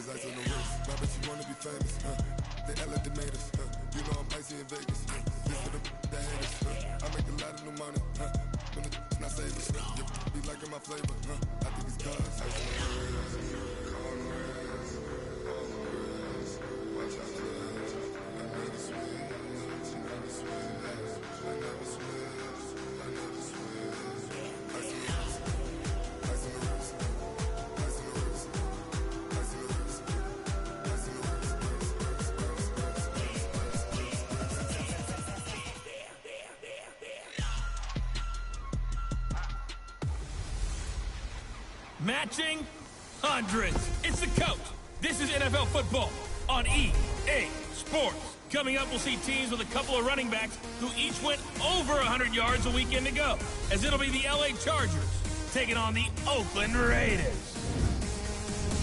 ice on the wrist. I bet you wanna be famous, They act like they made us, You know I'm icy in Vegas, Listen to the haters, I make a lot of new money, When it's not saving, Be liking my flavor, I think it's cause ice on the wrist, on the wrist, on the wrist. Watch out for this, I never switch, I never switch, I never switch, I never switch. Ice on the wrist, ice on the wrist, ice on the wrist, ice on the wrist, ice on the wrist, Matching hundreds. It's the coach. This is NFL football on EA Sports. Coming up, we'll see teams with a couple of running backs who each went over 100 yards a weekend ago, as it'll be the LA Chargers taking on the Oakland Raiders.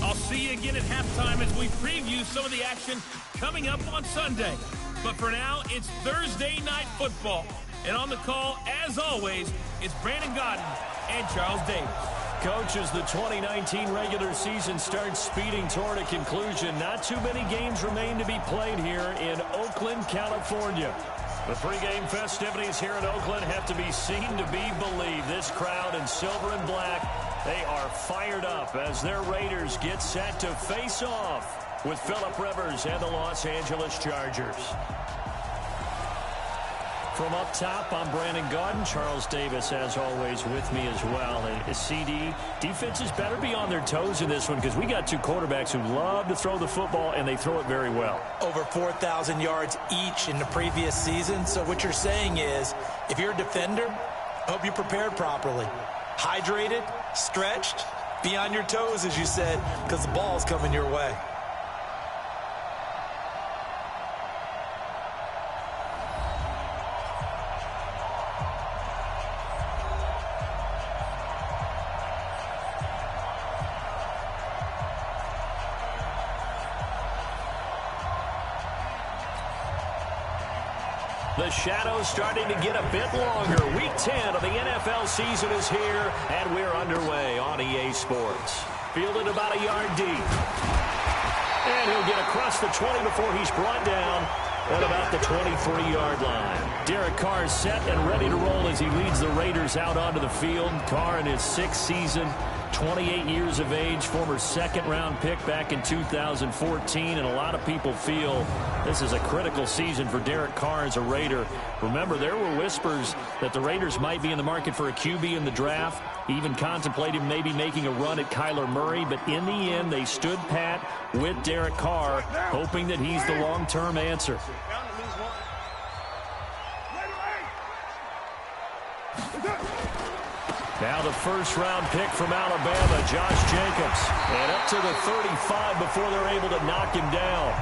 I'll see you again at halftime as we preview some of the action coming up on Sunday. But for now, it's Thursday Night Football. And on the call, as always, it's Brandon Gaudin and Charles Davis. Coach, as the 2019 regular season starts speeding toward a conclusion, not too many games remain to be played here in Oakland, California. The pregame festivities here in Oakland have to be seen to be believed. This crowd in silver and black, they are fired up as their Raiders get set to face off with Phillip Rivers and the Los Angeles Chargers. From up top, I'm Brandon Gaudin. Charles Davis, as always, with me as well. And CD, defenses better be on their toes in this one because we got two quarterbacks who love to throw the football, and they throw it very well. Over 4,000 yards each in the previous season. So what you're saying is, if you're a defender, I hope you're prepared properly. Hydrated, stretched, be on your toes, as you said, because the ball's coming your way. The shadows starting to get a bit longer. Week 10 of the NFL season is here, and we're underway on EA Sports. Fielded about a yard deep. And he'll get across the 20 before he's brought down at about the 23-yard line. Derek Carr is set and ready to roll as he leads the Raiders out onto the field. Carr in his 6th season, 28 years of age, former second-round pick back in 2014, and a lot of people feel this is a critical season for Derek Carr as a Raider. Remember, there were whispers that the Raiders might be in the market for a QB in the draft, even contemplated maybe making a run at Kyler Murray, but in the end, they stood pat with Derek Carr, hoping that he's the long-term answer. Now the first-round pick from Alabama, Josh Jacobs. And up to the 35 before they're able to knock him down.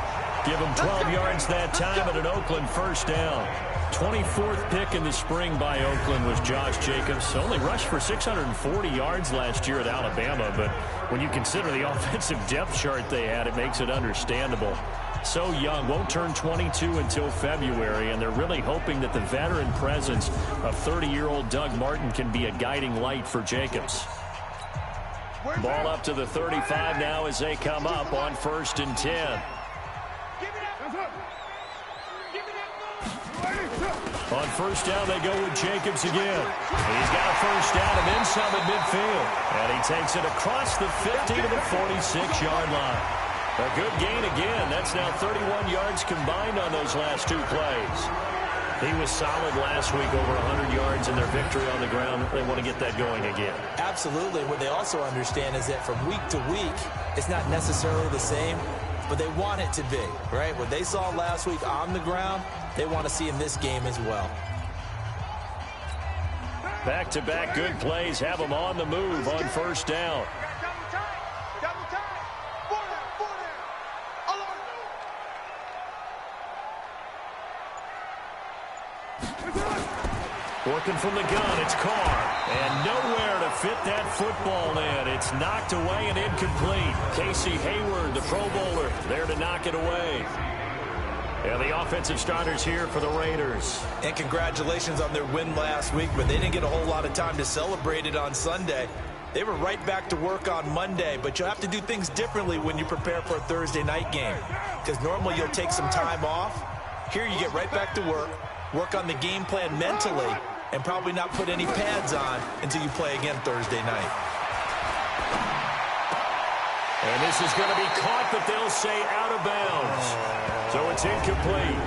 Give him 12 yards that time and an Oakland first down. 24th pick in the spring by Oakland was Josh Jacobs. Only rushed for 640 yards last year at Alabama, but when you consider the offensive depth chart they had, it makes it understandable. So young, won't turn 22 until February, and they're really hoping that the veteran presence of 30-year-old Doug Martin can be a guiding light for Jacobs. Ball up to the 35 now as they come up on 1st and 10. On first down, they go with Jacobs again. He's got a first down and then some at midfield. And he takes it across the 50 to the 46-yard line. A good gain again. That's now 31 yards combined on those last two plays. He was solid last week, over 100 yards in their victory on the ground. They want to get that going again. Absolutely. What they also understand is that from week to week, it's not necessarily the same, but they want it to be, right? What they saw last week on the ground, they want to see in this game as well. Back-to-back good plays have them on the move on first down. Working from the gun, it's Carr. And nowhere to fit that football in. It's knocked away and incomplete. Casey Hayward, the Pro Bowler, there to knock it away. And the offensive starters here for the Raiders. And congratulations on their win last week, but they didn't get a whole lot of time to celebrate it on Sunday. They were right back to work on Monday, but you'll have to do things differently when you prepare for a Thursday night game, because normally you'll take some time off. Here you get right back to work on the game plan mentally, and probably not put any pads on until you play again Thursday night. And this is going to be caught, but they'll say out of bounds. So it's incomplete.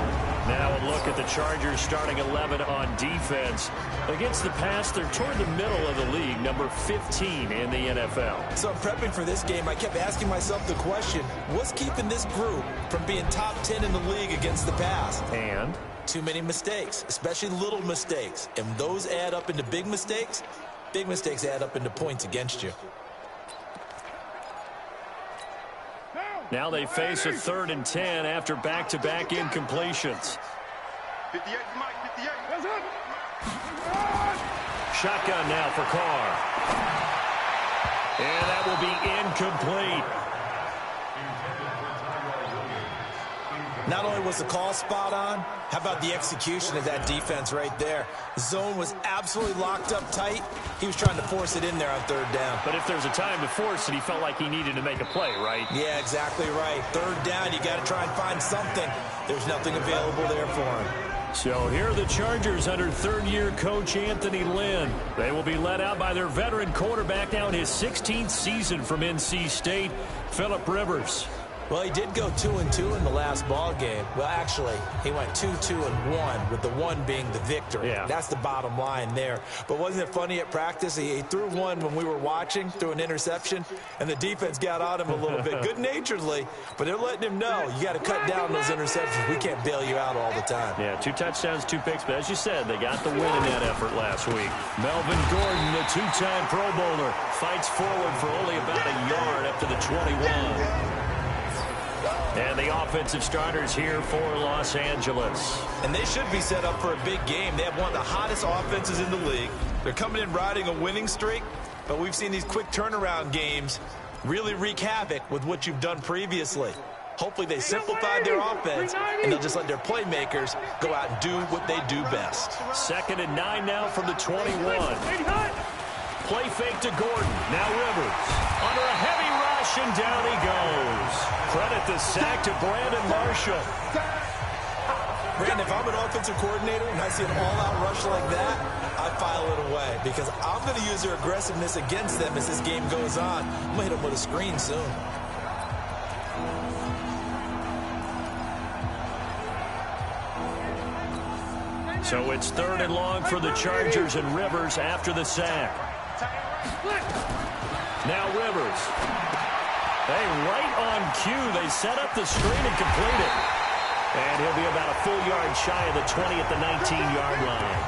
Now a look at the Chargers starting 11 on defense. Against the pass, they're toward the middle of the league, number 15 in the NFL. So I'm prepping for this game. I kept asking myself the question, what's keeping this group from being top 10 in the league against the pass? And? Too many mistakes, especially little mistakes. And those add up into big mistakes. Big mistakes add up into points against you. Now they face a 3rd and 10 after back-to-back incompletions. 58, Mike, 58. Shotgun now for Carr. And that will be incomplete. Not only was the call spot on, how about the execution of that defense right there? The zone was absolutely locked up tight. He was trying to force it in there on 3rd down. But if there's a time to force it, he felt like he needed to make a play, right? Yeah, exactly right. 3rd down, you got to try and find something. There's nothing available there for him. So here are the Chargers under 3rd-year coach Anthony Lynn. They will be led out by their veteran quarterback now in his 16th season from NC State, Phillip Rivers. Well, he did go 2-2 in the last ball game. Well, actually, he went 2-2-1, with the 1 being the victory. Yeah. That's the bottom line there. But wasn't it funny at practice? He threw one when we were watching, threw an interception, and the defense got on him a little bit, good-naturedly. But they're letting him know, you got to cut down those interceptions. We can't bail you out all the time. Yeah, 2 touchdowns, 2 picks. But as you said, they got the win in that effort last week. Melvin Gordon, the 2-time Pro Bowler, fights forward for only about a yard up to the 21. And the offensive starters here for Los Angeles. And they should be set up for a big game. They have one of the hottest offenses in the league. They're coming in riding a winning streak, but we've seen these quick turnaround games really wreak havoc with what you've done previously. Hopefully they simplified their offense, and they'll just let their playmakers go out and do what they do best. 2nd and 9 now from the 21. Play fake to Gordon. Now Rivers. Under a heavy rush, and down he goes. Credit the sack to Brandon Marshall. Brandon, if I'm an offensive coordinator and I see an all-out rush like that, I file it away because I'm going to use their aggressiveness against them as this game goes on. I'm going to hit them with a screen soon. So it's 3rd and long for the Chargers, and Rivers after the sack. Now Rivers. Hey, right on cue, they set up the screen and complete it. And he'll be about a full yard shy of the 20 at the 19-yard line.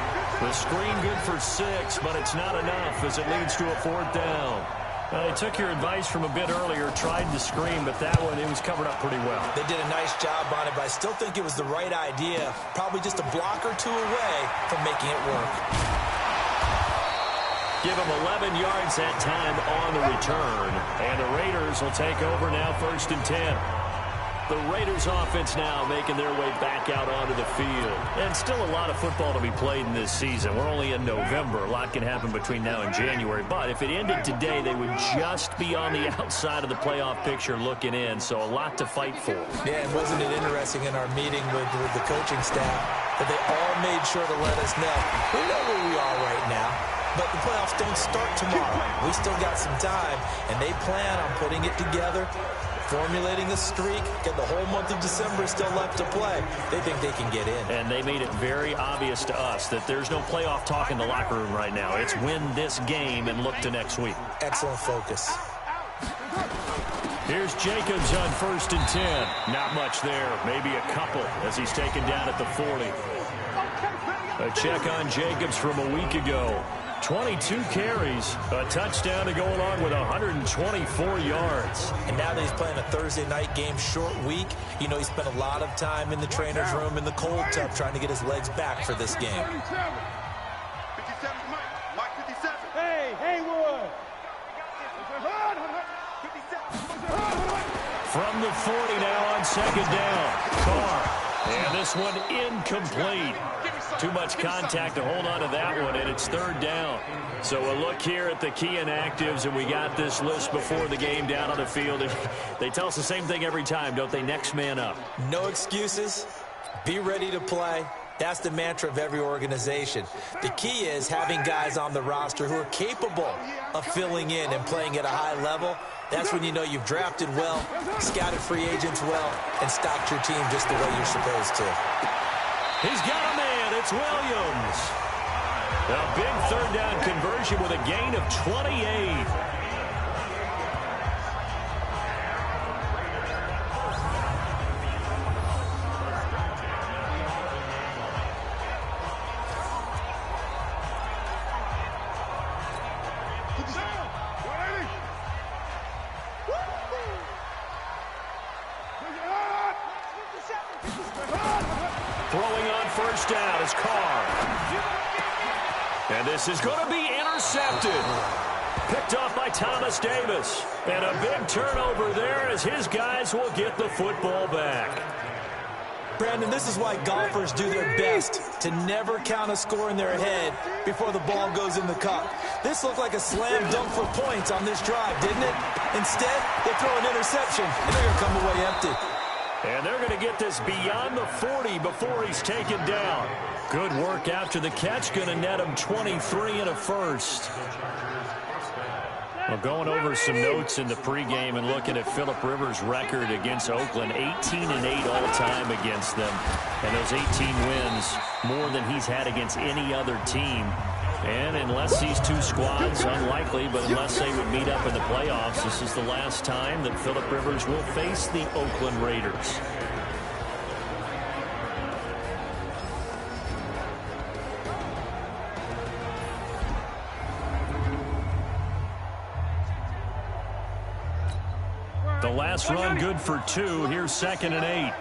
The screen good for 6, but it's not enough as it leads to a 4th down. They took your advice from a bit earlier, tried the screen, but that one, it was covered up pretty well. They did a nice job on it, but I still think it was the right idea. Probably just a block or 2 away from making it work. Give them 11 yards that time on the return. And the Raiders will take over now 1st and 10. The Raiders offense now making their way back out onto the field. And still a lot of football to be played in this season. We're only in November. A lot can happen between now and January. But if it ended today, they would just be on the outside of the playoff picture looking in. So a lot to fight for. Yeah, and wasn't it interesting in our meeting with the coaching staff that they all made sure to let us know. We know where we are right now. But the playoffs don't start tomorrow. We still got some time, and they plan on putting it together, formulating a streak, get the whole month of December still left to play. They think they can get in. And they made it very obvious to us that there's no playoff talk in the locker room right now. It's win this game and look to next week. Excellent focus. Here's Jacobs on 1st and 10. Not much there, maybe a couple as he's taken down at the 40. A check on Jacobs from a week ago. 22 carries, a touchdown to go along with 124 yards. And now that he's playing a Thursday night game, short week, you know he spent a lot of time in the trainer's room in the cold tub trying to get his legs back for this game. 57, Mike 57. Hey, Haywood. From the 40 now on 2nd down. Carr. And this one incomplete. Too much contact to hold on to that one, and it's third down. So a look here at the key inactives, and we got this list before the game down on the field. And they tell us the same thing every time, don't they? Next man up. No excuses. Be ready to play. That's the mantra of every organization. The key is having guys on the roster who are capable of filling in and playing at a high level. That's when you know you've drafted well, scouted free agents well, and stocked your team just the way you're supposed to. He's got a man. It's Williams. A big third down conversion with a gain of 28. Throwing on first down is Carr. And this is going to be intercepted. Picked off by Thomas Davis. And a big turnover there as his guys will get the football back. Brandon, this is why golfers do their best to never count a score in their head before the ball goes in the cup. This looked like a slam dunk for points on this drive, didn't it? Instead, they throw an interception, and they're going to come away empty. And they're going to get this beyond the 40 before he's taken down. Good work after the catch. Going to net him 23 and a first. Well, going over some notes in the pregame and looking at Phillip Rivers' record against Oakland, 18-8 all-time against them. And those 18 wins, more than he's had against any other team. And unless these two squads, unlikely, but unless they would meet up in the playoffs, this is the last time that Phillip Rivers will face the Oakland Raiders. The last run good for 2. Here's 2nd and 8.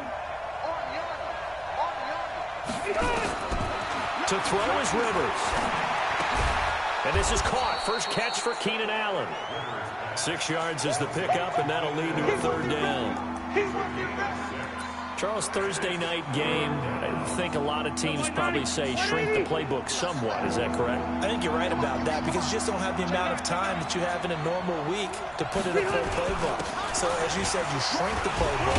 To throw is Rivers. And this is caught. First catch for Keenan Allen. 6 yards is the pickup, and that'll lead to a third down. Charles, Thursday night game, I think a lot of teams probably say shrink the playbook somewhat. Is that correct? I think you're right about that because you just don't have the amount of time that you have in a normal week to put in a full playbook. So, as you said, you shrink the playbook,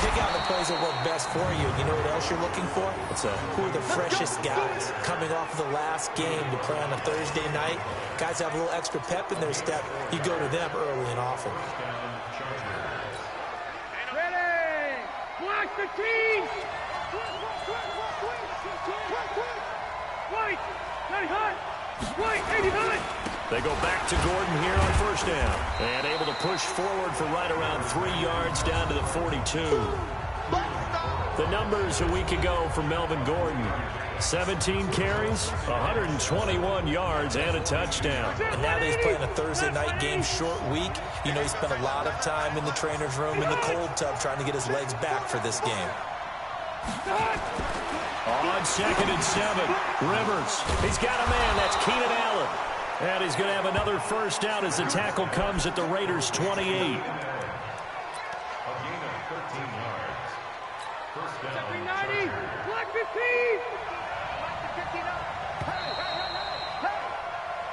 pick out the plays that work best for you. You know what else you're looking for? What's that? Who are the freshest guys coming off of the last game to play on a Thursday night? Guys have a little extra pep in their step. You go to them early and often. The team! White! 99! White! 89! They go back to Gordon here on first down. And able to push forward for right around 3 yards down to the 42. The numbers a week ago for Melvin Gordon. 17 carries, 121 yards, and a touchdown. And now that he's playing a Thursday night game, short week, you know he spent a lot of time in the trainer's room in the cold tub trying to get his legs back for this game. On 2nd and 7, Rivers. He's got a man. That's Keenan Allen. And he's going to have another first down as the tackle comes at the Raiders' 28.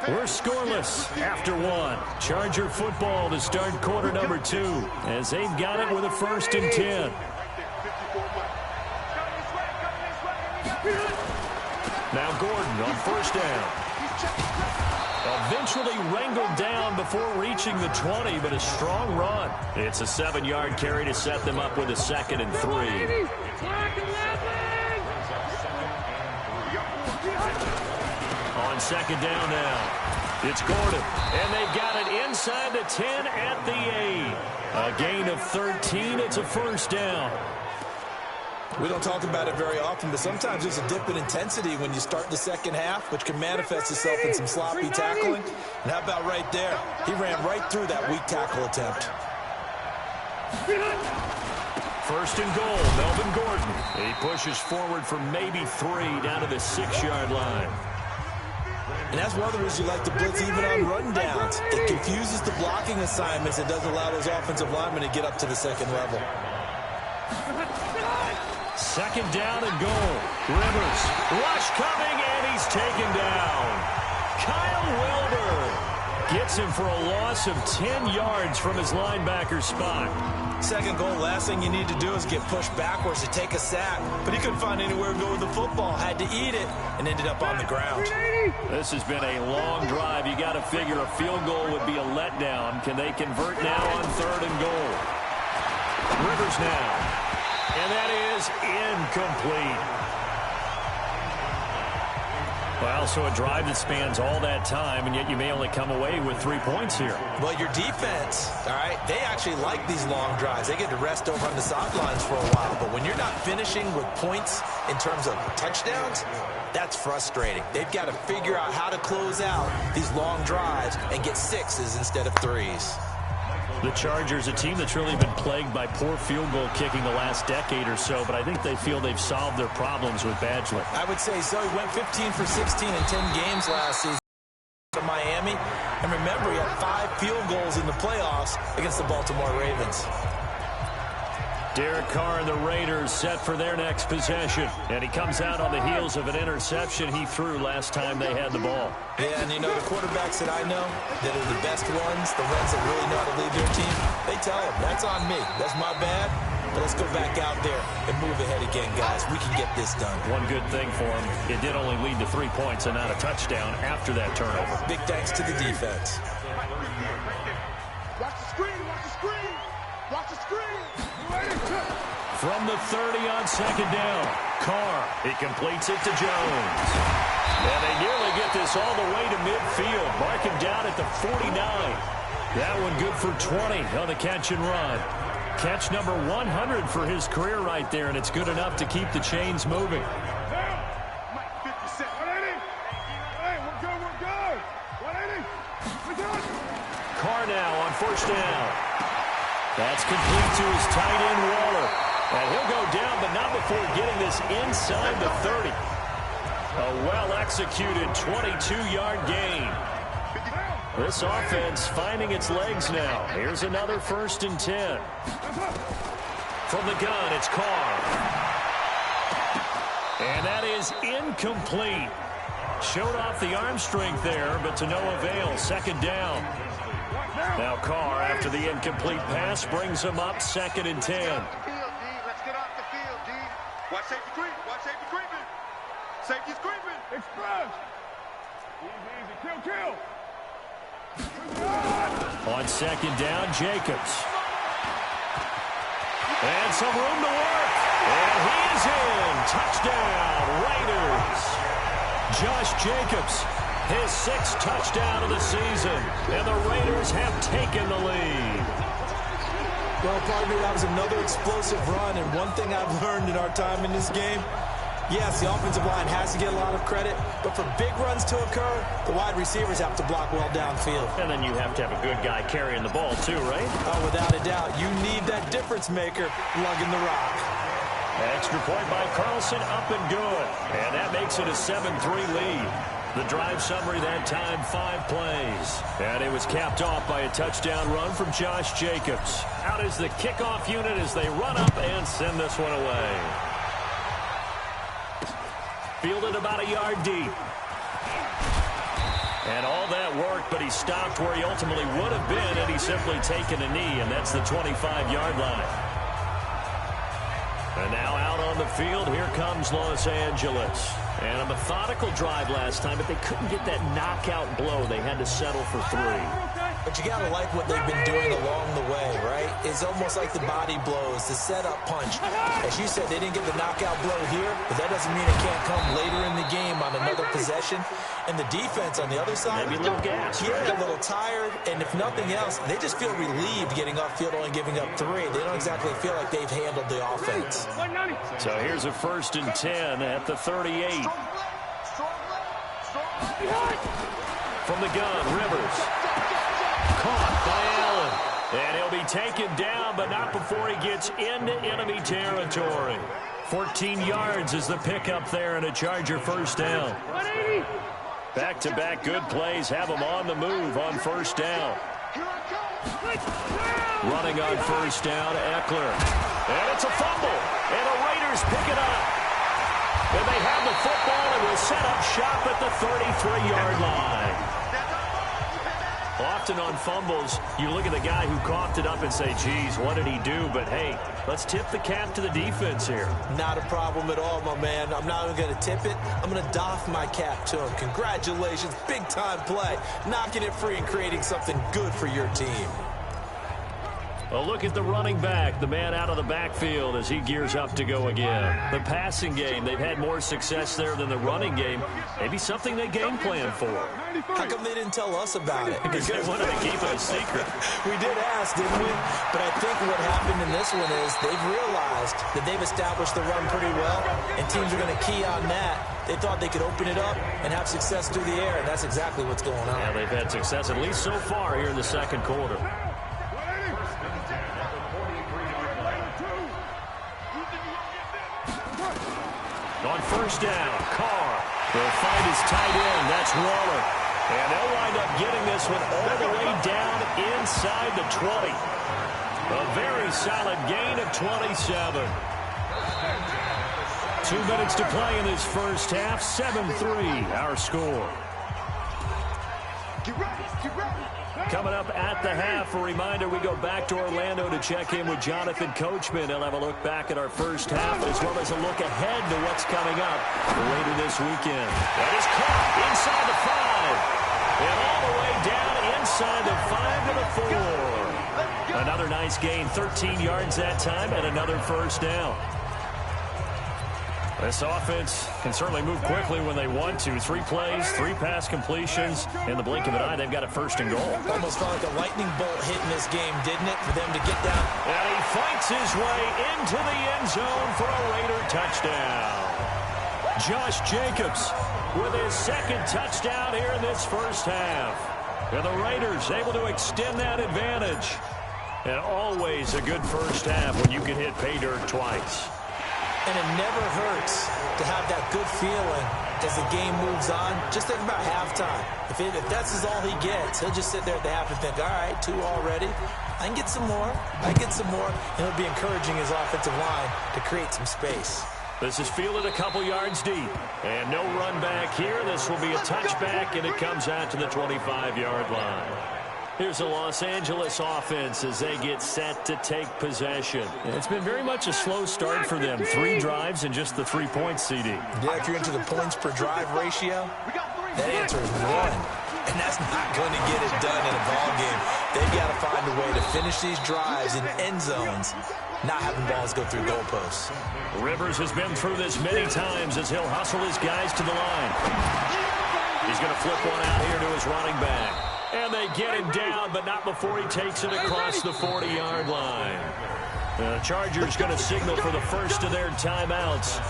We're scoreless after 1. Charger football to start quarter number 2 as they've got it with a 1st and 10. Now Gordon on first down. Eventually wrangled down before reaching the 20, but a strong run. It's a 7-yard carry to set them up with a 2nd and 3. On 2nd down now. It's Gordon, and they've got it inside the 10 at the 8. A gain of 13. It's a first down. We don't talk about it very often, but sometimes there's a dip in intensity when you start the second half, which can manifest itself in some sloppy tackling. And how about right there? He ran right through that weak tackle attempt. 1st and goal, Melvin Gordon. He pushes forward for maybe 3 down to the 6-yard line. And that's one of the reasons you like to blitz even on run downs. It confuses the blocking assignments. It doesn't allow those offensive linemen to get up to the second level. Second down and goal. Rivers, rush coming, and he's taken down. Kyle Wilber gets him for a loss of 10 yards from his linebacker spot. Second goal, last thing you need to do is get pushed backwards to take a sack. But he couldn't find anywhere to go with the football, had to eat it, and ended up on the ground. This has been a long drive. You got to figure a field goal would be a letdown. Can they convert now on third and goal? Rivers now. And that is incomplete. Well, so a drive that spans all that time, and yet you may only come away with 3 points here. Well, your defense, all right, they actually like these long drives. They get to rest over on the sidelines for a while. But when you're not finishing with points in terms of touchdowns, that's frustrating. They've got to figure out how to close out these long drives and get 6s instead of 3s. The Chargers, a team that's really been plagued by poor field goal kicking the last decade or so, but I think they feel they've solved their problems with Badgley. I would say so. He went 15 for 16 in 10 games last season to Miami. And remember, he had 5 field goals in the playoffs against the Baltimore Ravens. Derek Carr and the Raiders set for their next possession. And he comes out on the heels of an interception he threw last time they had the ball. Yeah, and you know, the quarterbacks that I know that are the best ones, the ones that really know how to lead their team, they tell them, that's on me. That's my bad. But let's go back out there and move ahead again, guys. We can get this done. One good thing for him, it did only lead to 3 points and not a touchdown after that turnover. Big thanks to the defense. Watch the screen, watch the screen, watch the screen. From the 30 on second down, Carr, he completes it to Jones. And they nearly get this all the way to midfield. Mark him down at the 49. That one good for 20 on the catch and run. Catch number 100 for his career right there, and it's good enough to keep the chains moving. Carr now on first down. That's complete to his tight end, Waller. And he'll go down, but not before getting this inside the 30. A well-executed 22-yard gain. This offense finding its legs now. Here's another 1st and 10. From the gun, it's Carr. And that is incomplete. Showed off the arm strength there, but to no avail. Second down. Now Carr, after the incomplete pass, brings him up 2nd and 10. Let's get off the field, D. Watch safety creep. Watch safety creeping. Safety's creeping. Express. Easy, easy. Kill. On second down, Jacobs. And some room to work. And he is in. Touchdown, Raiders. Josh Jacobs, his 6th touchdown of the season. And the Raiders have taken the lead. Well, partner, that was another explosive run. And one thing I've learned in our time in this game, yes, the offensive line has to get a lot of credit, but for big runs to occur, the wide receivers have to block well downfield. And then you have to have a good guy carrying the ball too, right? Oh, without a doubt. You need that difference maker lugging the rock. Extra point by Carlson, up and good. And that makes it a 7-3 lead. The drive summary that time, 5 plays. And it was capped off by a touchdown run from Josh Jacobs. Out is the kickoff unit as they run up and send this one away. Fielded about a yard deep. And all that worked, but he stopped where he ultimately would have been had he simply taken a knee, and that's the 25-yard line. And now out on the field, here comes Los Angeles. And a methodical drive last time, but they couldn't get that knockout blow. They had to settle for 3. But you got to like what they've been doing along the way, right? It's almost like the body blows, the setup punch. As you said, they didn't get the knockout blow here, but that doesn't mean it can't come later in the game on another possession. And the defense on the other side, maybe a little gas. Yeah, a little tired. And if nothing else, they just feel relieved getting off field, only giving up 3. They don't exactly feel like they've handled the offense. So here's a 1st and 10 at the 38. From the gun, Rivers. Caught by Allen. And he'll be taken down, but not before he gets into enemy territory. 14 yards is the pickup there and a Charger 1st down. Back-to-back good plays have him on the move on 1st down. Running on 1st down, Eckler. And it's a fumble. And the Raiders pick it up. And they have the football and will set up shop at the 33-yard line. Often on fumbles, you look at the guy who coughed it up and say, geez, what did he do? But, hey, let's tip the cap to the defense here. Not a problem at all, my man. I'm not even going to tip it. I'm going to doff my cap to him. Congratulations, big-time play. Knocking it free and creating something good for your team. A look at the running back, the man out of the backfield as he gears up to go again. The passing game, they've had more success there than the running game. Maybe something they game plan for. How come they didn't tell us about it? Because they wanted to keep it a secret. We did ask, didn't we? But I think what happened in this one is they've realized that they've established the run pretty well, and teams are going to key on that. They thought they could open it up and have success through the air, and that's exactly what's going on. Yeah, they've had success, at least so far, here in the second quarter. On first down, Carr will find his tight end. That's Waller. And they'll wind up getting this one all the way down inside the 20. A very solid gain of 27. 2 minutes to play in this first half. 7-3, our score. Coming up at the half, a reminder, we go back to Orlando to check in with Jonathan Coachman. He'll have a look back at our first half, as well as a look ahead to what's coming up later this weekend. That is caught inside the 5. And all the way down inside the 5 to the 4. Another nice gain, 13 yards that time, and another first down. This offense can certainly move quickly when they want to. 3 plays, 3 pass completions. In the blink of an eye, they've got a first and goal. Almost felt like a lightning bolt hit in this game, didn't it, for them to get down? And he fights his way into the end zone for a Raider touchdown. Josh Jacobs with his second touchdown here in this first half. And the Raiders able to extend that advantage. And always a good first half when you can hit pay dirt twice. And it never hurts to have that good feeling as the game moves on. Just think about halftime. If that's all he gets, he'll just sit there at the half and think, all right, 2 already. I can get some more. I can get some more. And he'll be encouraging his offensive line to create some space. This is fielded a couple yards deep. And no run back here. This will be a touchback, and it comes out to the 25-yard line. Here's the Los Angeles offense as they get set to take possession. It's been very much a slow start for them. 3 drives and just the 3 points, CD. Yeah, if you're into the points per drive ratio, that answer is 1. And that's not going to get it done in a ball game. They've got to find a way to finish these drives in end zones, not having balls go through goalposts. Rivers has been through this many times as he'll hustle his guys to the line. He's going to flip one out here to his running back. And they get him down, but not before he takes it across the 40-yard line. The Chargers going to signal for the first of their timeouts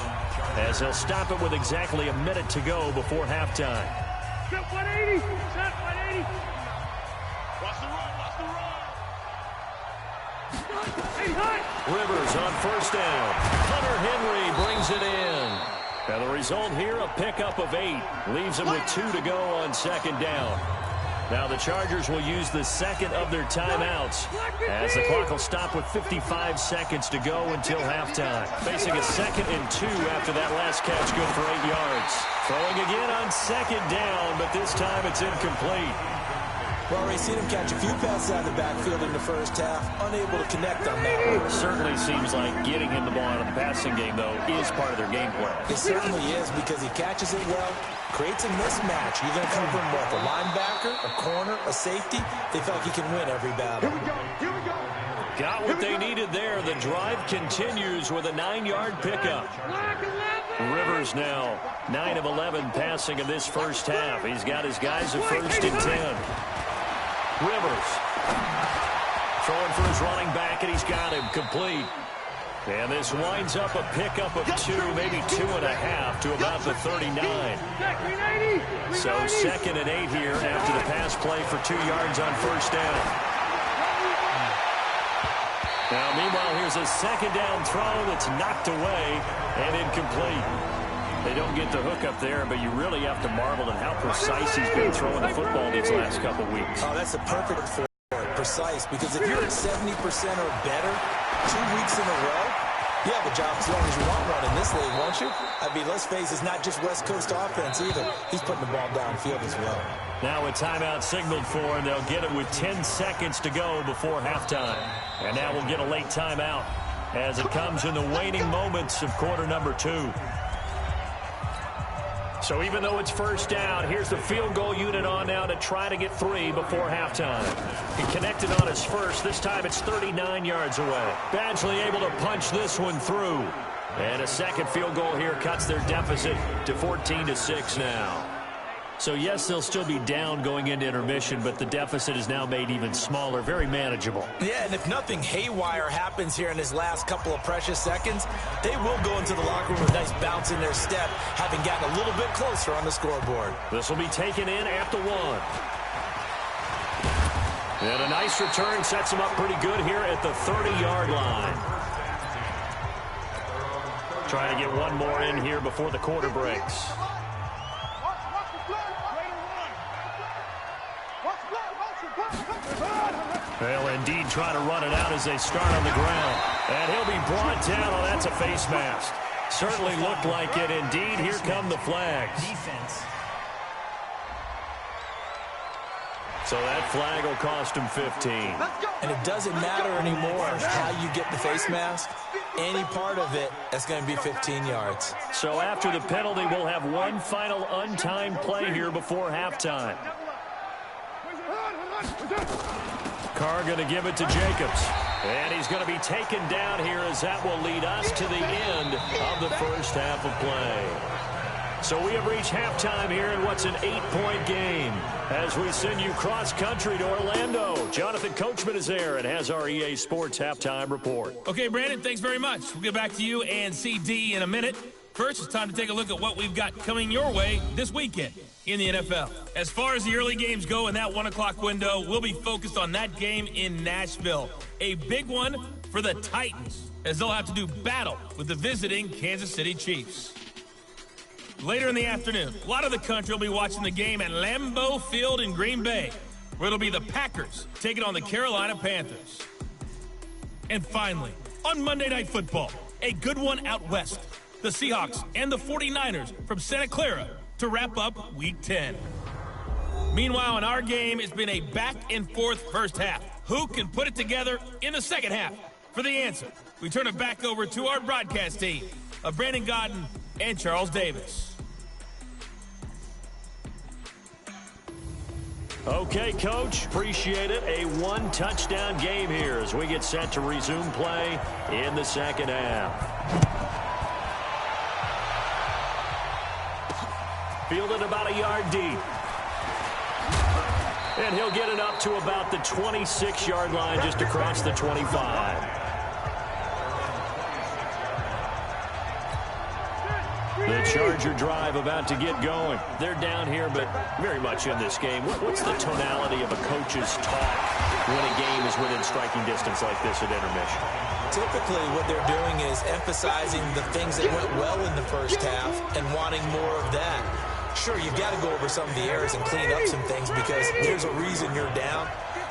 as they'll stop it with exactly a minute to go before halftime. Set 180. Set 180. Watch the run. Watch the run. Rivers on first down. Hunter Henry brings it in. And the result here, a pickup of 8. Leaves him with 2 to go on second down. Now the Chargers will use the second of their timeouts as the clock will stop with 55 seconds to go until halftime. Facing a 2nd and 2 after that last catch, good for 8 yards. Throwing again on second down, but this time it's incomplete. Well, we've seen him catch a few passes out of the backfield in the first half, unable to connect on that one. Certainly seems like getting him the ball out of the passing game, though, is part of their game plan. It certainly is because he catches it well, creates a mismatch. You're going to come from what, a linebacker, a corner, a safety? They feel like he can win every battle. Here we go. Got what they needed there. The drive continues with a 9-yard pickup. Rivers now 9 of 11 passing in this first half. He's got his guys at 1st and 10. Rivers throwing for his running back, and he's got him complete. And this winds up a pickup of 2, maybe 2.5 to about the 39. So 2nd and 8 here after the pass play for 2 yards on first down. Now, meanwhile, here's a second down throw that's knocked away and incomplete. They don't get the hook up there, but you really have to marvel at how precise he's been throwing the football these last couple weeks. Oh, that's a perfect for it, precise, because if you're at 70% or better 2 weeks in a row, You have a job as long as you want one in this league, won't you? I mean, let's face it, it's not just West Coast offense either. He's putting the ball downfield as well. Now a timeout signaled for, and they'll get it with 10 seconds to go before halftime. And now we'll get a late timeout as it comes in the waning moments of quarter number 2. So even though it's first down, here's the field goal unit on now to try to get 3 before halftime. He connected on his first. This time it's 39 yards away. Badgley able to punch this one through. And a second field goal here cuts their deficit to 14-6 now. So, yes, they'll still be down going into intermission, but the deficit is now made even smaller, very manageable. Yeah, and if nothing haywire happens here in his last couple of precious seconds, they will go into the locker room with a nice bounce in their step, having gotten a little bit closer on the scoreboard. This will be taken in at the 1. And a nice return sets him up pretty good here at the 30-yard line. Trying to get one more in here before the quarter breaks. They'll indeed try to run it out as they start on the ground. And he'll be brought down. Oh, that's a face mask. Certainly looked like it. Indeed, here come the flags. Defense. So that flag will cost him 15. And it doesn't matter anymore how you get the face mask. Any part of it, that's going to be 15 yards. So after the penalty, we'll have one final untimed play here before halftime. Carr going to give it to Jacobs. And he's going to be taken down here as that will lead us to the end of the first half of play. So we have reached halftime here in what's an 8-point game as we send you cross-country to Orlando. Jonathan Coachman is there and has our EA Sports halftime report. Okay, Brandon, thanks very much. We'll get back to you and CD in a minute. First, it's time to take a look at what we've got coming your way this weekend in the NFL. As far as the early games go in that 1 o'clock window, we'll be focused on that game in Nashville. A big one for the Titans, as they'll have to do battle with the visiting Kansas City Chiefs. Later in the afternoon, a lot of the country will be watching the game at Lambeau Field in Green Bay, where it'll be the Packers taking on the Carolina Panthers. And finally, on Monday Night Football, a good one out west. The Seahawks and the 49ers from Santa Clara to wrap up Week 10. Meanwhile, in our game, it's been a back-and-forth first half. Who can put it together in the second half? For the answer, we turn it back over to our broadcast team of Brandon Godden and Charles Davis. Okay, Coach, appreciate it. A one-touchdown game here as we get set to resume play in the second half. Fielded about a yard deep. And he'll get it up to about the 26-yard line, just across the 25. The Charger drive about to get going. They're down here, but very much in this game. What's the tonality of a coach's talk when a game is within striking distance like this at intermission? Typically, what they're doing is emphasizing the things that went well in the first half and wanting more of that. Sure, you've got to go over some of the errors and clean up some things because there's a reason you're down.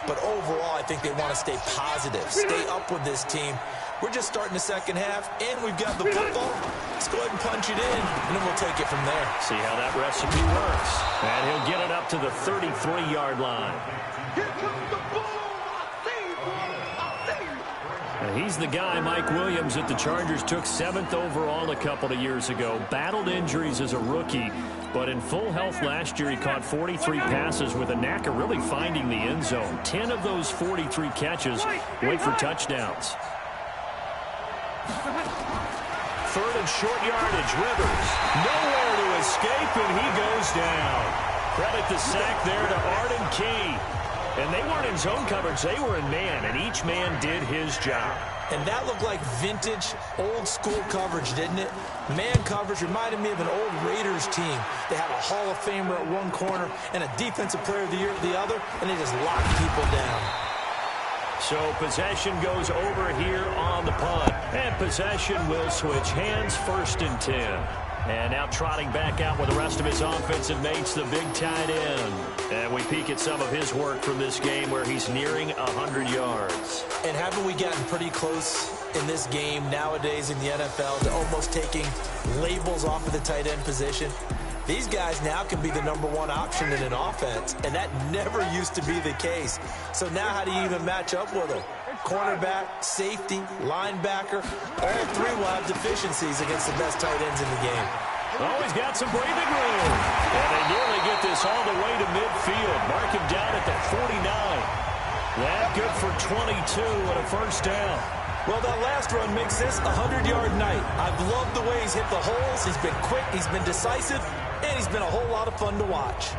But overall, I think they want to stay positive, stay up with this team. We're just starting the second half, and we've got the football. Let's go ahead and punch it in, and then we'll take it from there. See how that recipe works. And he'll get it up to the 33-yard line. Here comes the ball. And he's the guy, Mike Williams, that the Chargers took 7th overall a couple of years ago. Battled injuries as a rookie, but in full health last year, he caught 43 passes with a knack of really finding the end zone. 10 of those 43 catches went for touchdowns. 3rd and short yardage, Rivers. Nowhere to escape, and he goes down. Credit the sack there to Arden Key. And they weren't in zone coverage, they were in man, and each man did his job. And that looked like vintage, old-school coverage, didn't it? Man coverage reminded me of an old Raiders team. They had a Hall of Famer at one corner and a Defensive Player of the Year at the other, and they just locked people down. So possession goes over here on the punt. And possession will switch hands, 1st and 10. And now trotting back out with the rest of his offensive mates, the big tight end. And we peek at some of his work from this game where he's nearing 100 yards. And haven't we gotten pretty close in this game nowadays in the NFL to almost taking labels off of the tight end position. These guys now can be the #1 option in an offense, and that never used to be the case. So now how do you even match up with them? Cornerback, safety, linebacker, all three will have deficiencies against the best tight ends in the game. Oh, he's got some breathing room. And they nearly get this all the way to midfield. Mark him down at the 49. That good for 22 and a first down. Well, that last run makes this a 100-yard night. I've loved the way he's hit the holes. He's been quick, he's been decisive, and he's been a whole lot of fun to watch.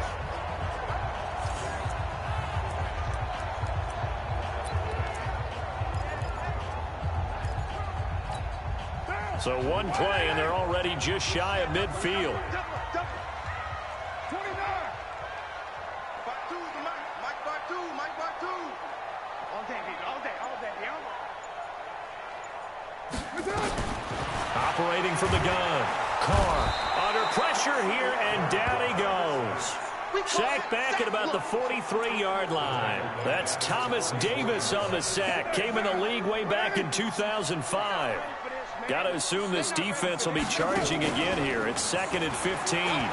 So one play, and they're already just shy of midfield. 29. By two, Mike by two, Mike by two. All day, baby, all day, Operating from the gun. Carr under pressure here, and down he goes. Sack back at about the 43-yard line. That's Thomas Davis on the sack. Came in the league way back in 2005. Got to assume this defense will be charging again here. It's 2nd and 15.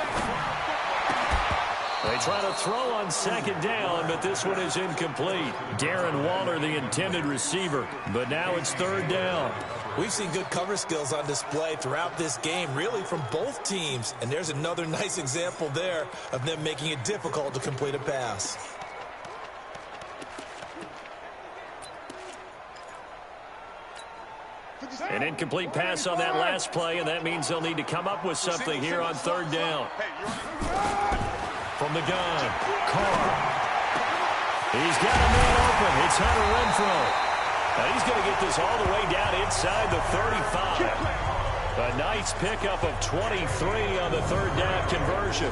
They try to throw on 2nd down, but this one is incomplete. Darren Waller, the intended receiver, but now it's 3rd down. We've seen good cover skills on display throughout this game, really from both teams. And there's another nice example there of them making it difficult to complete a pass. An incomplete pass on that last play, and that means they'll need to come up with something here on 3rd down. From the gun, Carr. He's got a man open. It's Hunter Renfrow. Now he's going to get this all the way down inside the 35. A nice pickup of 23 on the 3rd down conversion.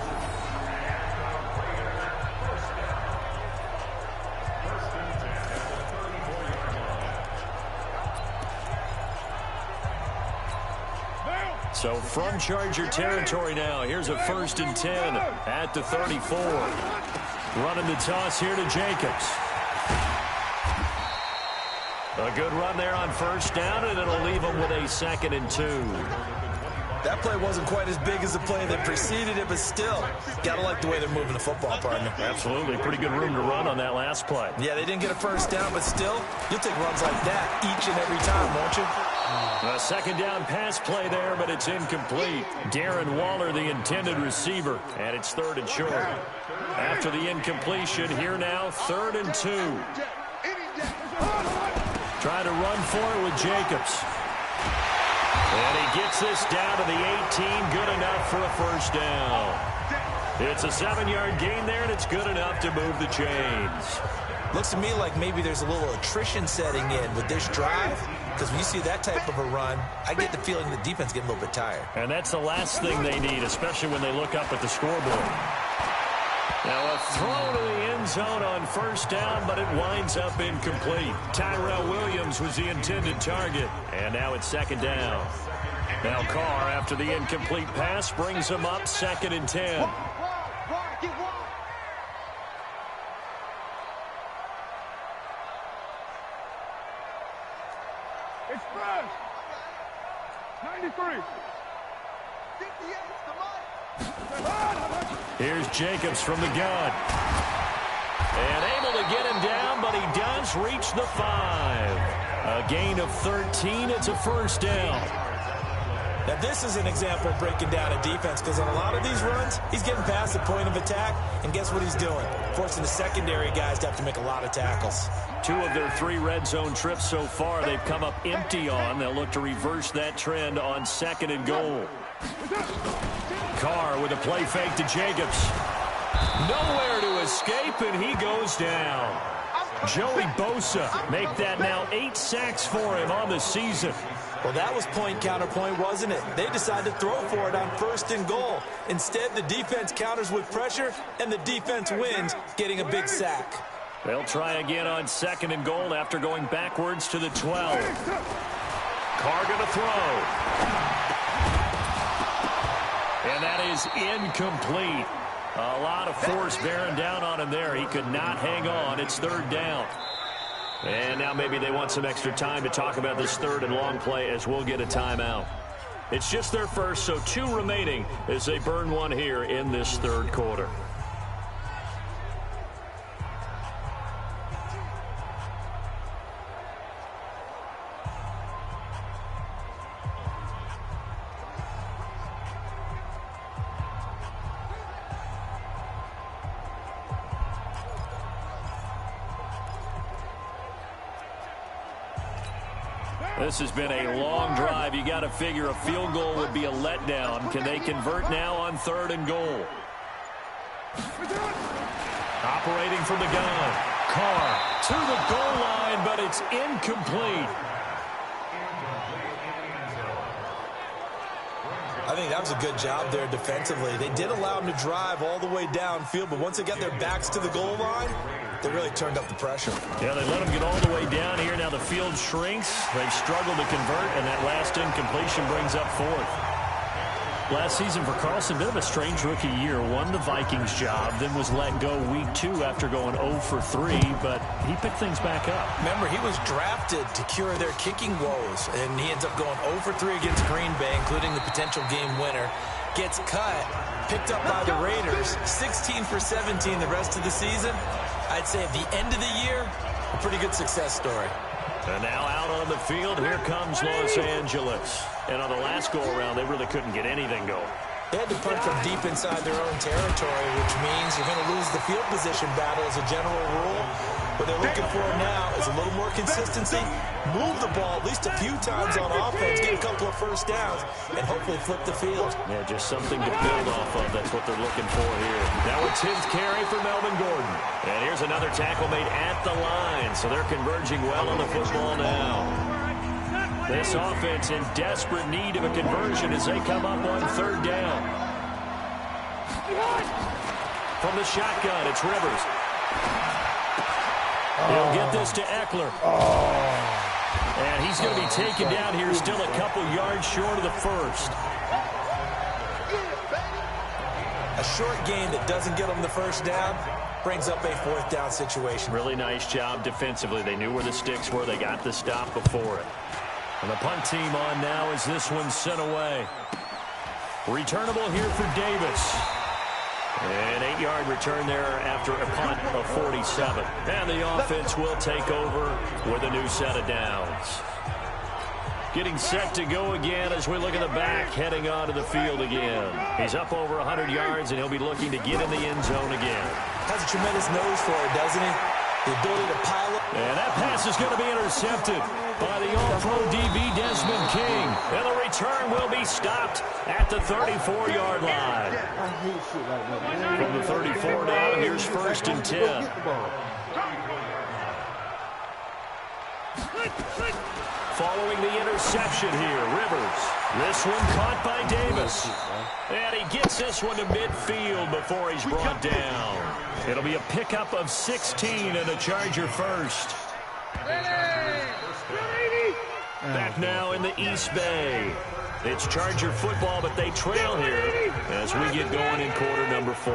So from Charger territory now, here's a 1st and 10 at the 34. Running the toss here to Jacobs. A good run there on 1st down, and it'll leave them with a 2nd and 2. That play wasn't quite as big as the play that preceded it, but still, got to like the way they're moving the football, partner. Absolutely. Pretty good room to run on that last play. Yeah, they didn't get a 1st down, but still, you'll take runs like that each and every time, won't you? A 2nd down pass play there, but it's incomplete. Darren Waller, the intended receiver, and it's 3rd and short. After the incompletion, here now, 3rd and 2. Trying to run for it with Jacobs. And he gets this down to the 18, good enough for a 1st down. It's a 7-yard gain there, and it's good enough to move the chains. Looks to me like maybe there's a little attrition setting in with this drive, because when you see that type of a run, I get the feeling the defense getting a little bit tired. And that's the last thing they need, especially when they look up at the scoreboard. Now a throw to the end zone on 1st down, but it winds up incomplete. Tyrell Williams was the intended target, and now it's 2nd down. Now Carr, after the incomplete pass, brings him up 2nd and 10. Express. 93. Here's Jacobs from the gun. And able to get him down, but he does reach the 5. A gain of 13. It's a 1st down. Now, this is an example of breaking down a defense, because on a lot of these runs, he's getting past the point of attack, and guess what he's doing? Forcing the secondary guys to have to make a lot of tackles. 2 of their 3 red zone trips so far they've come up empty on. They'll look to reverse that trend on 2nd and goal. Carr with a play fake to Jacobs. Nowhere to escape, and he goes down. Joey Bosa make that now 8 sacks for him on the season. Well, that was point counterpoint, wasn't it? They decided to throw for it on 1st and goal. Instead, the defense counters with pressure, and the defense wins, getting a big sack. They'll try again on 2nd and goal after going backwards to the 12. Carr going to throw. And that is incomplete. A lot of force bearing down on him there. He could not hang on. It's 3rd down. And now maybe they want some extra time to talk about this third and long play as we'll get a timeout. It's just their first, so 2 remaining as they burn one here in this third quarter. This has been a long drive. You got to figure a field goal would be a letdown. Can they convert now on 3rd and goal? Operating from the gun. Carr to the goal line, but it's incomplete. I think that was a good job there defensively. They did allow them to drive all the way downfield, but once they got their backs to the goal line, they really turned up the pressure. Yeah, they let them get all the way down here. Now the field shrinks. They've struggled to convert, and that last incompletion brings up 4th. Last season for Carlson, bit of a strange rookie year. Won the Vikings job, then was let go week 2 after going 0 for 3, but he picked things back up. Remember, he was drafted to cure their kicking woes, and he ends up going 0 for 3 against Green Bay, including the potential game winner. Gets cut, picked up by the Raiders, 16 for 17 the rest of the season. I'd say at the end of the year, a pretty good success story. And now out on the field, here comes Los Angeles. And on the last go-around, they really couldn't get anything going. They had to punt from deep inside their own territory, which means you're going to lose the field position battle as a general rule. What they're looking for now is a little more consistency, move the ball at least a few times on offense, get a couple of first downs, and hopefully flip the field. Yeah, just something to build off of. That's what they're looking for here. Now it's his carry for Melvin Gordon. And here's another tackle made at the line, so they're converging well on the football now. This offense in desperate need of a conversion as they come up on 3rd down. From the shotgun, it's Rivers. He'll get this to Eckler. And he's going to be taken down here, still a couple yards short of the first. A short gain that doesn't get them the first down brings up a 4th down situation. Really nice job defensively. They knew where the sticks were. They got the stop before it. And the punt team on now as this one's sent away. Returnable here for Davis. An 8-yard return there after a punt of 47. And the offense will take over with a new set of downs. Getting set to go again as we look at the back, heading onto the field again. He's up over 100 yards, and he'll be looking to get in the end zone again. Has a tremendous nose for it, doesn't he? The ability to pile up. And that pass is going to be intercepted by the All-Pro DB Desmond King. And the return will be stopped at the 34-yard line. From the 34 down, here's 1st and 10. Following the interception here, Rivers. This one caught by Davis. And he gets this one to midfield before he's brought down. It'll be a pickup of 16 and a Charger first. Back now in the East Bay. It's Charger football, but they trail here as we get going in quarter number 4.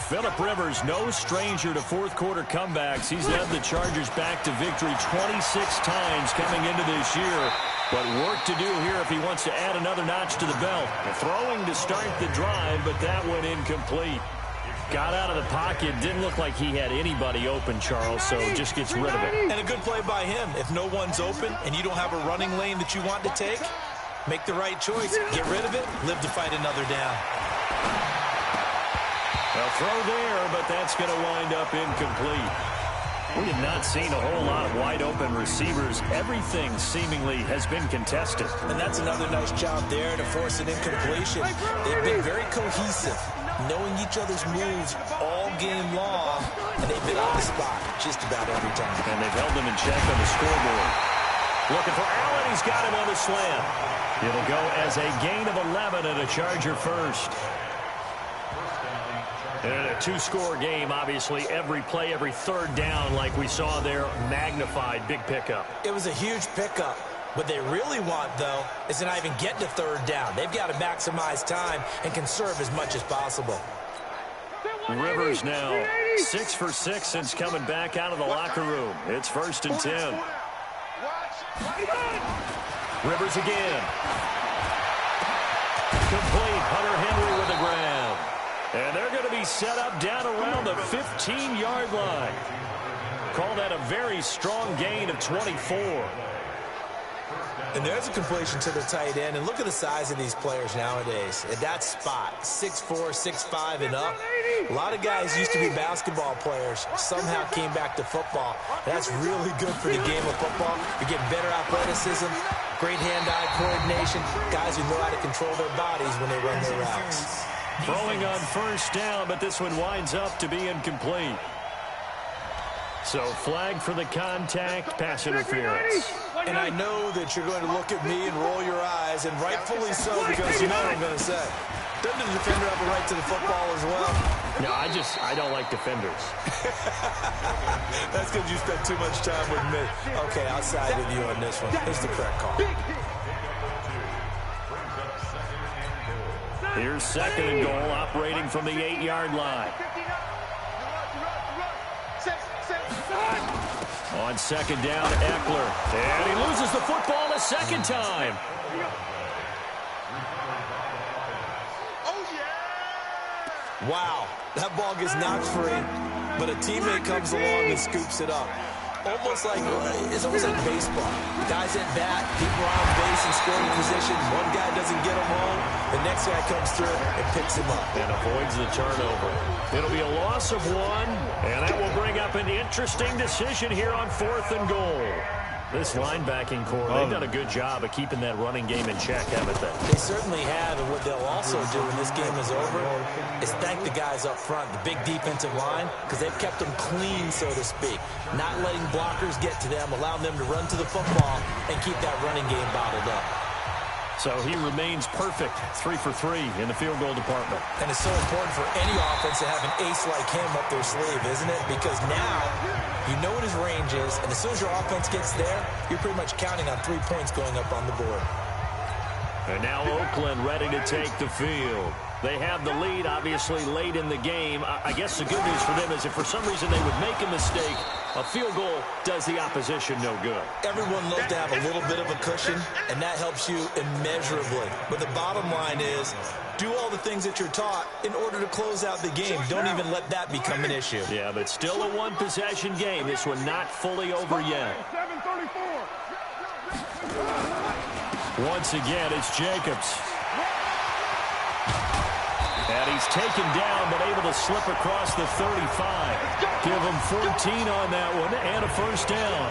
Phillip Rivers, no stranger to 4th quarter comebacks. He's led the Chargers back to victory 26 times coming into this year. But work to do here if he wants to add another notch to the belt. Throwing to start the drive, but that went incomplete. Got out of the pocket. Didn't look like he had anybody open, Charles, so just gets rid of it. And a good play by him. If no one's open and you don't have a running lane that you want to take, make the right choice. Get rid of it. Live to fight another down. A throw there, but that's going to wind up incomplete. We have not seen a whole lot of wide-open receivers. Everything seemingly has been contested. And that's another nice job there to force an incompletion. They've been very cohesive, knowing each other's moves all game long, and they've been on the spot just about every time. And they've held them in check on the scoreboard. Looking for Allen. He's got him on the slant. It'll go as a gain of 11 and a Charger first. And a 2-score game, obviously, every play, every 3rd down, like we saw there, magnified, big pickup. It was a huge pickup. What they really want, though, is to not even get to 3rd down. They've got to maximize time and conserve as much as possible. Rivers now 6 for 6 since coming back out of the locker room. It's 1st and 10. Rivers again. Complete. Hunter Henry with the grab. And they're going to be set up down around the 15-yard line. Call that a very strong gain of 24. And there's a completion to the tight end. And look at the size of these players nowadays. At that spot, 6'4", 6'5", and up. A lot of guys used to be basketball players, somehow came back to football. That's really good for the game of football. You're getting better athleticism, great hand-eye coordination, guys who know how to control their bodies when they run their routes. Throwing on 1st down, but this one winds up to be incomplete. So flag for the contact, pass interference. And I know that you're going to look at me and roll your eyes, and rightfully so, because you know what I'm going to say. Doesn't the defender have a right to the football as well? No, I don't like defenders. That's because you spent too much time with me. Okay, I'll side with you on this one. It's the correct call. Here's 2nd and goal, operating from the 8-yard line. On 2nd down, Eckler. And he loses the football a 2nd time. Wow, that ball gets knocked free, but a teammate comes along and scoops it up. It's almost like baseball. Guys at bat, people are on base in scoring position. One guy doesn't get him home. The next guy comes through and picks him up. And avoids the turnover. It'll be a loss of 1, and that will bring up an interesting decision here on 4th and goal. This linebacking core, they've done a good job of keeping that running game in check, haven't they? They certainly have, and what they'll also do when this game is over is thank the guys up front, the big defensive line, because they've kept them clean, so to speak. Not letting blockers get to them, allowing them to run to the football and keep that running game bottled up. So he remains perfect, 3 for 3 in the field goal department. And it's so important for any offense to have an ace like him up their sleeve, isn't it? Because now you know what his range is, and as soon as your offense gets there, you're pretty much counting on 3 points going up on the board. And now Oakland ready to take the field. They have the lead, obviously, late in the game. I guess the good news for them is if for some reason they would make a mistake, a field goal does the opposition no good. Everyone loves to have a little bit of a cushion, and that helps you immeasurably. But the bottom line is, do all the things that you're taught in order to close out the game. Don't even let that become an issue. Yeah, but still a one-possession game. This one not fully over yet. Once again, it's Jacobs. And he's taken down, but able to slip across the 35. Give him 14 on that one, and a 1st down.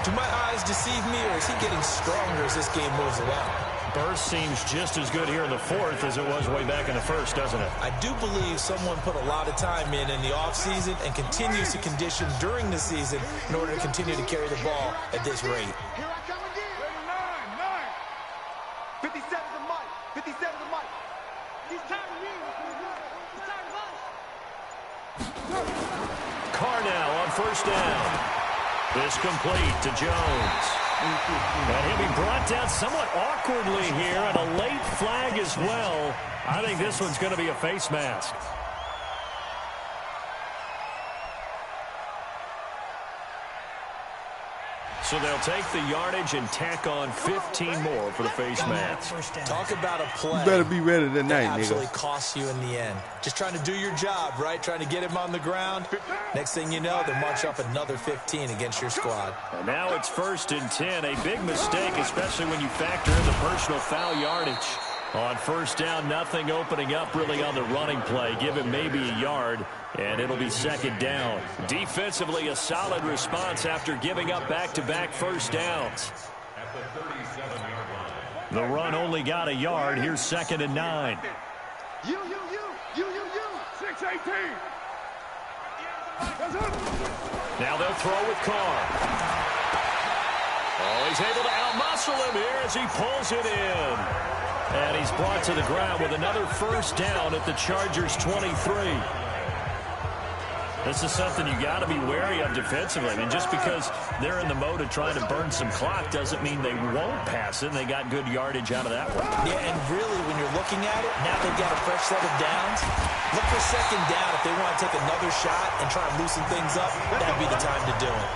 Do my eyes deceive me, or is he getting stronger as this game moves along? Burst seems just as good here in the 4th as it was way back in the 1st, doesn't it? I do believe someone put a lot of time in the offseason and continues to condition during the season in order to continue to carry the ball at this rate. Here I come again. 57 to Mike. 57 to Mike. He's tired of you. He's tired of us. Carr now on 1st down. This complete to Jones. And he'll be brought down somewhat awkwardly here, and a late flag as well. I think this one's going to be a face mask. So they'll take the yardage and tack on 15 more for the face mask. Talk about a play. You better be ready tonight, that actually nigga. costs you in the end. Just trying to do your job, right? Trying to get him on the ground. Next thing you know, they'll march up another 15 against your squad. And now it's 1st and 10. A big mistake, especially when you factor in the personal foul yardage. On 1st down, nothing opening up really on the running play. Give him maybe a yard, and it'll be 2nd down. Defensively, a solid response after giving up back-to-back 1st downs. The run only got a yard. Here's 2nd and 9. You. 6-18. Now they'll throw with Carr. Oh, he's able to outmuscle him here as he pulls it in. And he's brought to the ground with another 1st down at the Chargers' 23. This is something you got to be wary of defensively. I mean, just because they're in the mode of trying to burn some clock doesn't mean they won't pass it. And they got good yardage out of that one. Yeah, and really, when you're looking at it, now they've got a fresh set of downs. Look for second down if they want to take another shot and try and loosen things up. That'd be the time to do it.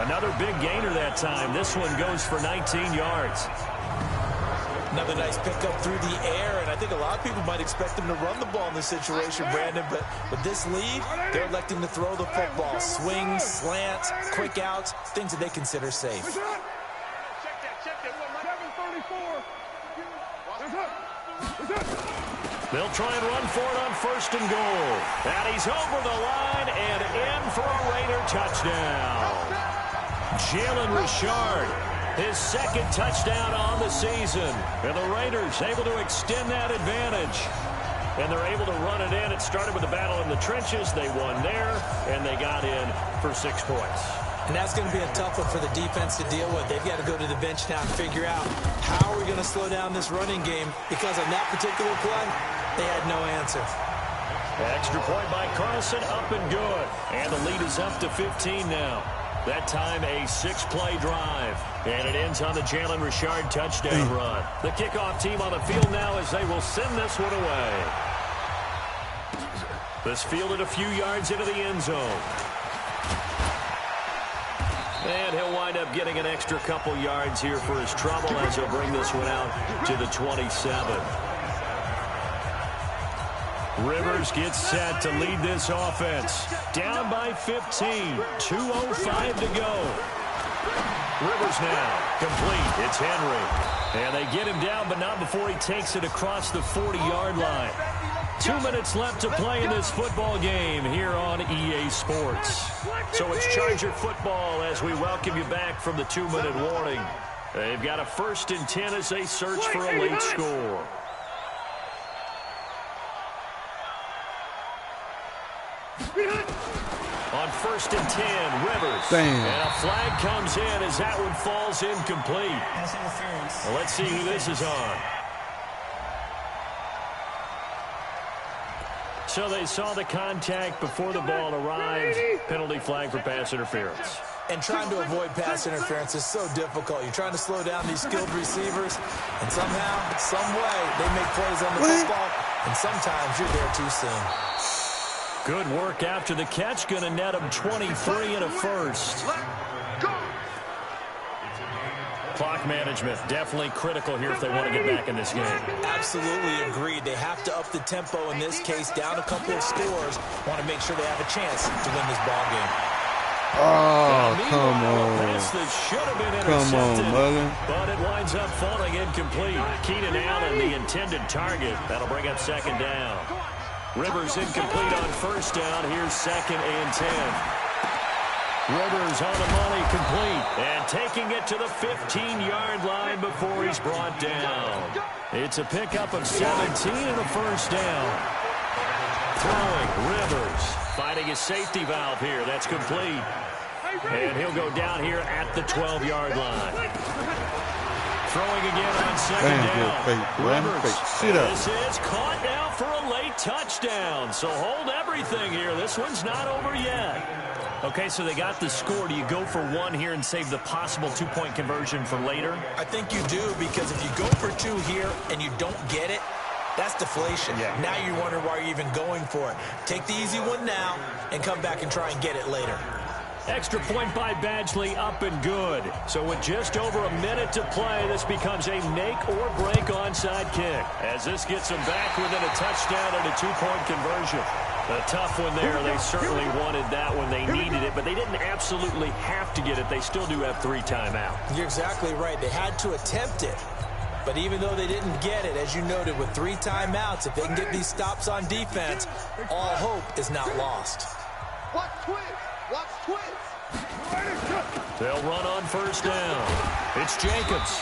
Another big gainer that time. This one goes for 19 yards. Another nice pickup through the air, and I think a lot of people might expect them to run the ball in this situation, Brandon, but with this lead, they're electing to throw the football. Swings, slants, quick outs, things that they consider safe. They'll try and run for it on 1st and goal. And he's over the line and in for a Raider touchdown. Jalen Richard, his 2nd touchdown on the season. And the Raiders able to extend that advantage. And they're able to run it in. It started with a battle in the trenches. They won there, and they got in for 6 points. And that's going to be a tough one for the defense to deal with. They've got to go to the bench now and figure out how are we going to slow down this running game, because on that particular play, they had no answer. Extra point by Carlson, up and good. And the lead is up to 15 now. That time a 6-play drive. And it ends on the Jalen Richard touchdown run. The kickoff team on the field now as they will send this one away. This fielded a few yards into the end zone. And he'll wind up getting an extra couple yards here for his trouble as he'll bring this one out to the 27. Rivers gets set to lead this offense. Down by 15. 2:05 to go. Rivers now complete. It's Henry. And they get him down, but not before he takes it across the 40-yard line. 2 minutes left to play in this football game here on EA Sports. So it's Charger football as we welcome you back from the 2-minute warning. They've got a 1st and 10 as they search for a late score. On 1st and 10, Rivers. Damn. And a flag comes in as that one falls incomplete. Well, let's see who this is on. So they saw the contact before the ball arrived. Penalty flag for pass interference. And trying to avoid pass interference is so difficult. You're trying to slow down these skilled receivers, and somehow, some way, they make plays on the football, and sometimes you're there too soon. Good work after the catch. Going to net him 23 and a 1st. Clock management definitely critical here if they want to get back in this game. Absolutely agreed. They have to up the tempo in this case, down a couple of scores. Want to make sure they have a chance to win this ball game. Oh, come on. Pass that should have been Come intercepted, on, brother. but it winds up falling incomplete. Keenan Allen, the intended target. That'll bring up 2nd down. Rivers incomplete on 1st down. Here's 2nd and 10. Rivers on the money, complete. And taking it to the 15-yard line before he's brought down. It's a pickup of 17 and a 1st down. Throwing, Rivers. Finding his safety valve here. That's complete. And he'll go down here at the 12-yard line. Throwing again on 2nd down. Rivers. This is caught now for a late touchdown. So hold everything here. This one's not over yet. Okay, so they got the score. Do you go for one here and save the possible 2-point conversion for later? I think you do, because if you go for 2 here and you don't get it, that's deflation. Yeah. Now you wonder why you're even going for it. Take the easy one now and come back and try and get it later. Extra point by Badgley, up and good. So with just over a minute to play, this becomes a make or break onside kick. As this gets them back within a touchdown and a 2-point conversion. A tough one there. They certainly wanted that one. They needed it, but they didn't absolutely have to get it. They still do have 3 timeouts. You're exactly right. They had to attempt it. But even though they didn't get it, as you noted, with 3 timeouts, if they can get these stops on defense, all hope is not lost. Watch twins. Watch twins. They'll run on 1st down. It's Jacobs.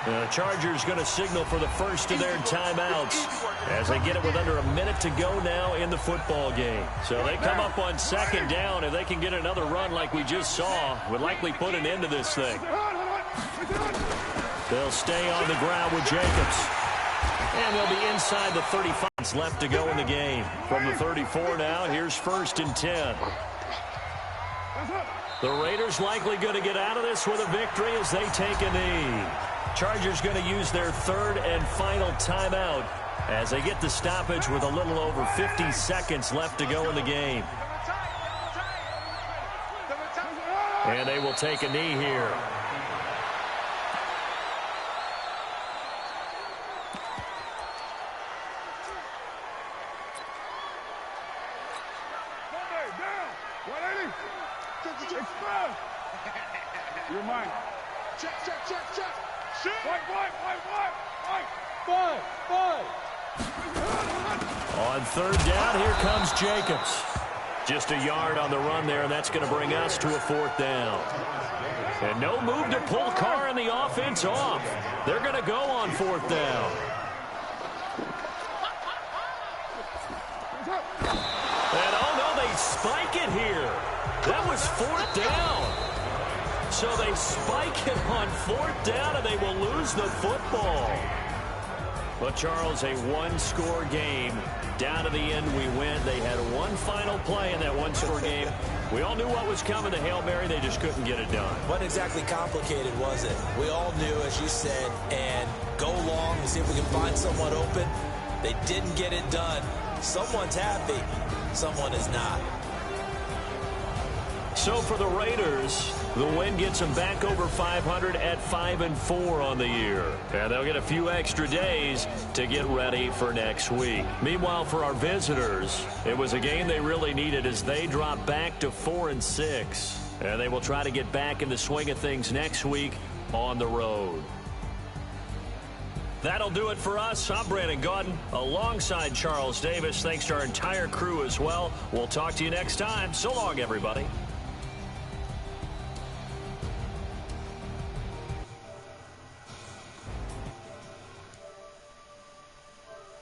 The Chargers going to signal for the first of their timeouts as they get it with under a minute to go now in the football game. So they come up on 2nd down. If they can get another run like we just saw, would likely put an end to this thing. They'll stay on the ground with Jacobs. And they'll be inside the 35. left to go in the game. From the 34 now, here's 1st and 10. The Raiders likely going to get out of this with a victory as they take a knee. Chargers going to use their 3rd and final timeout as they get the stoppage with a little over 50 seconds left to go in the game. And they will take a knee here. You're mine. Check. Shoot. White. On 3rd down, here comes Jacobs. Just a yard on the run there, and that's going to bring us to a 4th down. And no move to pull Carr and the offense off. They're going to go on 4th down. And oh no, they spike it here. That was 4th down. So they spike it on 4th down, and they will lose the football. But, Charles, a one-score game. Down to the end we win. They had one final play in that one-score game. We all knew what was coming. The Hail Mary, they just couldn't get it done. Wasn't exactly complicated, was it? We all knew, as you said, and go long and see if we can find someone open. They didn't get it done. Someone's happy. Someone is not. So for the Raiders, the win gets them back over 500 at 5-4 on the year. And they'll get a few extra days to get ready for next week. Meanwhile, for our visitors, it was a game they really needed as they drop back to 4-6. And they will try to get back in the swing of things next week on the road. That'll do it for us. I'm Brandon Gaudin alongside Charles Davis. Thanks to our entire crew as well. We'll talk to you next time. So long, everybody.